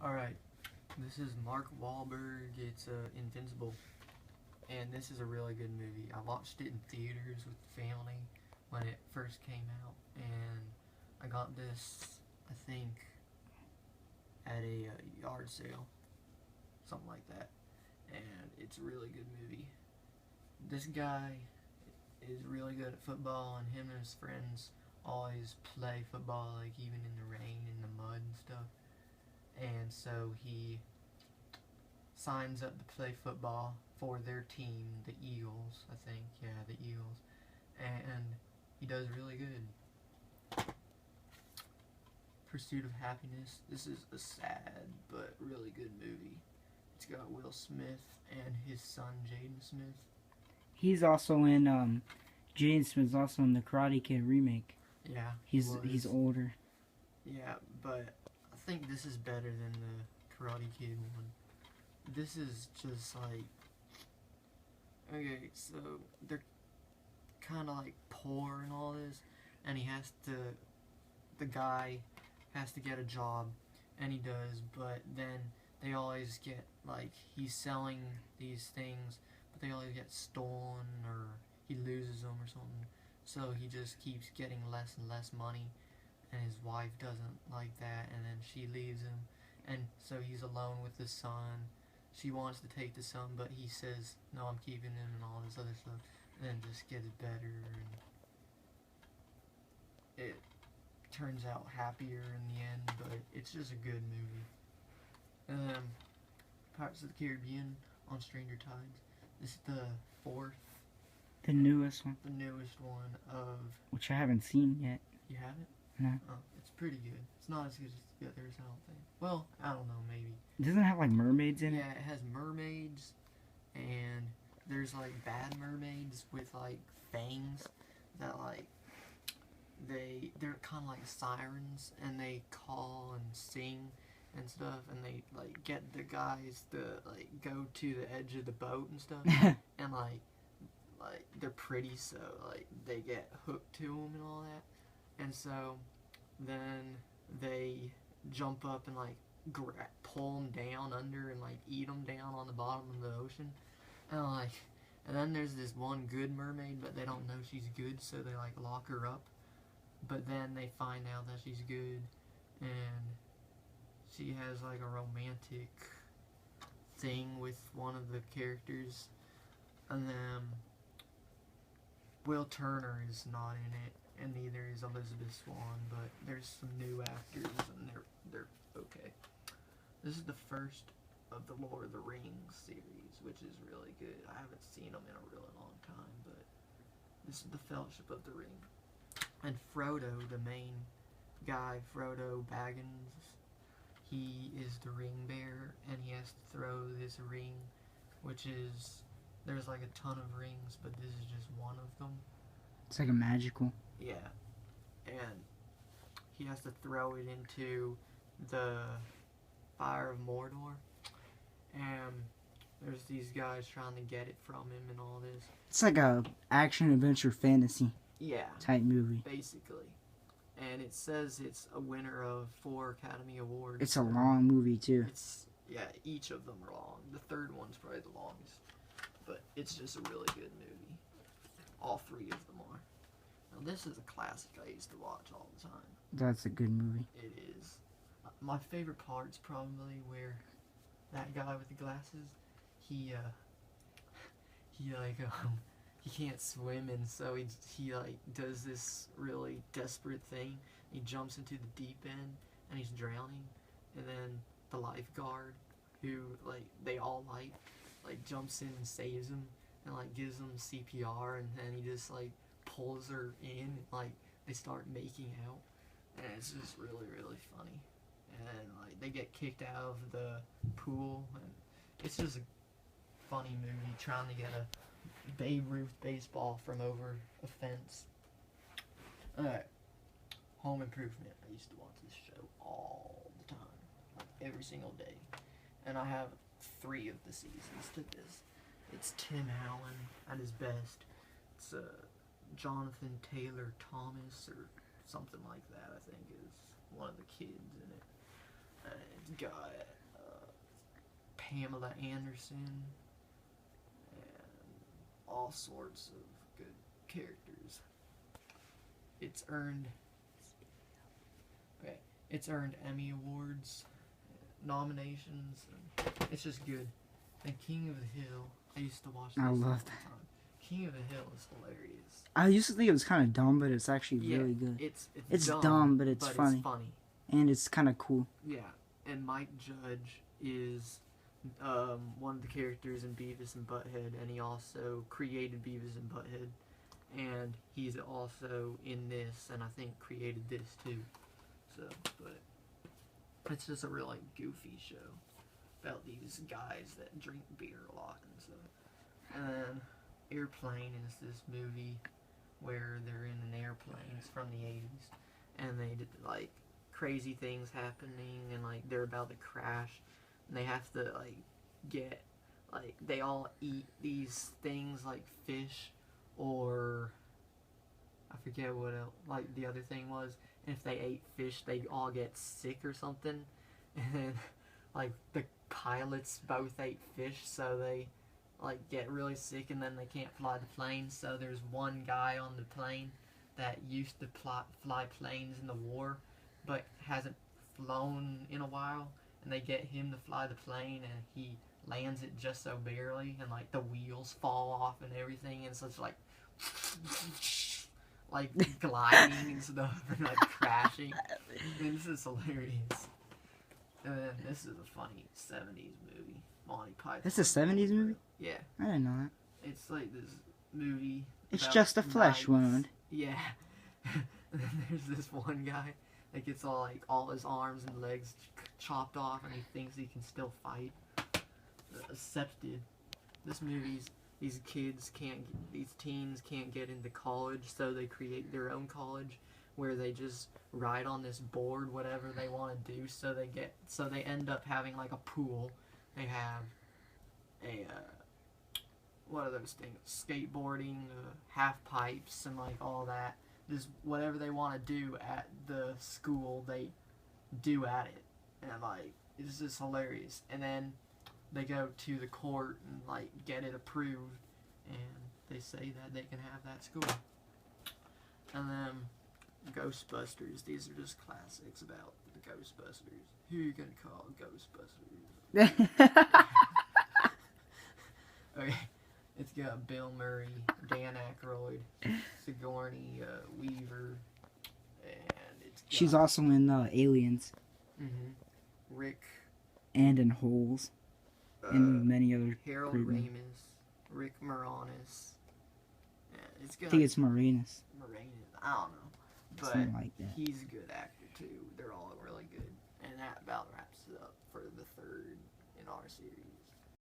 Alright, this is Mark Wahlberg. It's Invincible. And this is a really good movie. I watched it in theaters with the family when it first came out. And I got this, I think, at a yard sale. Something like that. And it's a really good movie. This guy is really good at football, and him and his friends always play football, like even in the rain, in the mud and stuff. And so he signs up to play football for their team, the Eagles, I think. Yeah, the Eagles. And he does really good. Pursuit of Happiness. This is a sad but really good movie. It's got Will Smith and his son Jaden Smith. He's also in Jaden Smith's also in the Karate Kid remake. Yeah, he's older. Yeah, but I think this is better than the Karate Kid one. This is just like, okay, so they're kind of like poor and all this, and the guy has to get a job, and he does, but then they always get, like, he's selling these things, but they always get stolen, or he loses them or something, so he just keeps getting less and less money, and his wife doesn't like that, and then she leaves him, and so he's alone with the son. She wants to take the son, but he says, no, I'm keeping him, and all this other stuff, and then it just gets better, and it turns out happier in the end, but it's just a good movie. Pirates of the Caribbean on Stranger Tides. This is the The newest one. the newest one of... Which I haven't seen yet. You haven't? No. Oh, it's pretty good. It's not as good as the others, I don't think. Well, I don't know, maybe. Doesn't it have like mermaids in it? Yeah, it has mermaids, and there's like bad mermaids with like fangs that like they're kind of like sirens, and they call and sing and stuff, and they like get the guys to like go to the edge of the boat and stuff, and like they're pretty, so like they get hooked to them and all that, and so then they jump up and like pull them down under and like eat them down on the bottom of the ocean, and then there's this one good mermaid, but they don't know she's good, so they like lock her up. But then they find out that she's good, and she has like a romantic thing with one of the characters, and then Will Turner is not in it, and neither is Elizabeth Swann, but there's some new actors, and they're okay. This is the first of the Lord of the Rings series, which is really good. I haven't seen them in a really long time, but this is the Fellowship of the Ring. And Frodo, the main guy, Frodo Baggins, he is the ring bearer, and he has to throw this ring, which is, there's like a ton of rings, but this is just one of them. It's like a magical. Yeah. And he has to throw it into the Fire of Mordor, and there's these guys trying to get it from him and all this. It's like a action adventure fantasy. Yeah, type movie. Basically. And it says it's a winner of 4 Academy Awards. It's a long movie, too. Yeah, each of them are long. The third one's probably the longest. But it's just a really good movie. All 3 of them are. Now, this is a classic I used to watch all the time. That's a good movie. It is. My favorite part's probably where that guy with the glasses, he can't swim, and so he like does this really desperate thing. He jumps into the deep end, and he's drowning, and then the lifeguard, who like they all like jumps in and saves him, and like gives him CPR, and then he just like pulls her in, and like they start making out, and it's just really funny. And like they get kicked out of the pool, and it's just a funny movie trying to get a Babe Ruth baseball from over a fence. Alright. Home Improvement. I used to watch this show all the time. Like every single day. And I have 3 of the seasons to this. It's Tim Allen at his best. It's Jonathan Taylor Thomas or something like that, I think, is one of the kids in it. It's got Pamela Anderson and all sorts of good characters. It's earned Emmy Awards, nominations, and it's just good. And King of the Hill, I used to watch this I all love the time. King of the Hill is hilarious. I used to think it was kind of dumb, but it's actually Yeah, really good. It's dumb, but it's funny. It's funny. And it's kind of cool. Yeah, and Mike Judge is one of the characters in Beavis and Butthead, and he also created Beavis and Butthead, and he's also in this, and I think created this too. So, but it's just a really goofy show about these guys that drink beer a lot and stuff. And then Airplane is this movie where they're in an airplane. It's from the 80s, and they did like crazy things happening, and like they're about to crash, and they have to like get like they all eat these things like fish or I forget what else, like the other thing was. And if they ate fish, they all get sick or something. And then like the pilots both ate fish, so they like get really sick, and then they can't fly the plane. So there's one guy on the plane that used to fly planes in the war, but hasn't flown in a while, and they get him to fly the plane, and he lands it just so barely, and like the wheels fall off and everything, and so it's like gliding and stuff, and like crashing. And this is hilarious. And then this is a funny 70s movie, Monty Python. That's a 70s movie? Yeah. I didn't know that. It's like this movie. It's about just a flesh knights. wound. Yeah. And then there's this one guy that gets all his arms and legs chopped off, and he thinks he can still fight. Accepted. This movie's these teens can't get into college, so they create their own college where they just ride on this board whatever they want to do. So they end up having like a pool. They have a what are those things? Skateboarding, half pipes, and like all that. Just whatever they want to do at the school, they do at it, and like it's just hilarious. And then they go to the court and like get it approved, and they say that they can have that school. And then Ghostbusters. These are just classics about the Ghostbusters. Who are you gonna call Ghostbusters? Okay, it's got Bill Murray, Dan Aykroyd, Sigourney Weaver, and it's got, She's also in Aliens. Rick And in Holes. And many other. Harold Ramis, Rick Moranis. Yeah, it's got I think it's Moranis. I don't know. But Something like that. he's a good actor too. They're all really good. And that about wraps it up for the third in our series.